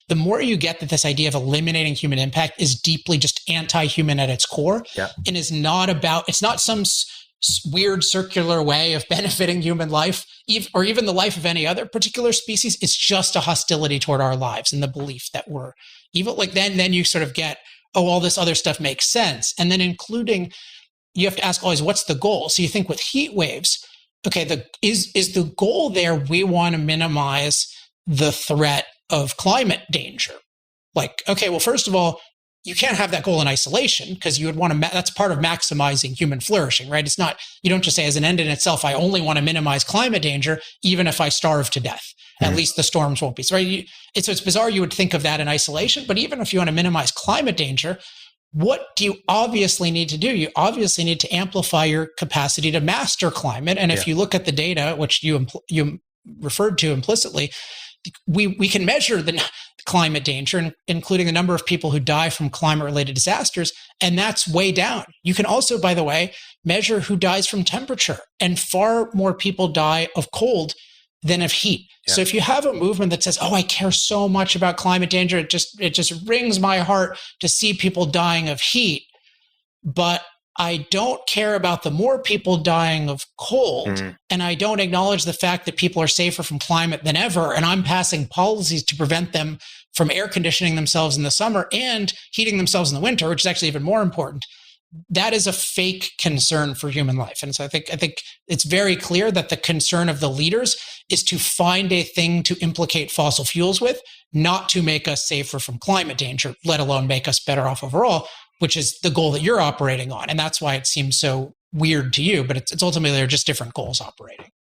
the more you get that this idea of eliminating human impact is deeply just anti-human at its core, and is not about, it's not some weird circular way of benefiting human life or even the life of any other particular species. It's just a hostility toward our lives and the belief that we're evil. Like then you sort of get, oh, all this other stuff makes sense. And then including, you have to ask always, what's the goal? So you think with heat waves, okay, is the goal there, we want to minimize the threat of climate danger? Like, okay, well, first of all, you can't have that goal in isolation, because you would want to, that's part of maximizing human flourishing, right? It's not, you don't just say as an end in itself, I only want to minimize climate danger, even if I starve to death. At least the storms won't be. So it's bizarre you would think of that in isolation, but even if you want to minimize climate danger, what do you obviously need to do? You obviously need to amplify your capacity to master climate. And if you look at the data, which you referred to implicitly, we can measure the climate danger, including the number of people who die from climate-related disasters, and that's way down. You can also, by the way, measure who dies from temperature, and far more people die of cold than of heat. So if you have a movement that says, oh, I care so much about climate danger, it just wrings my heart to see people dying of heat, but I don't care about the more people dying of cold, and I don't acknowledge the fact that people are safer from climate than ever, and I'm passing policies to prevent them from air conditioning themselves in the summer and heating themselves in the winter, which is actually even more important. That is a fake concern for human life. And so I think it's very clear that the concern of the leaders is to find a thing to implicate fossil fuels with, not to make us safer from climate danger, let alone make us better off overall, which is the goal that you're operating on. And that's why it seems so weird to you, but it's ultimately they're just different goals operating.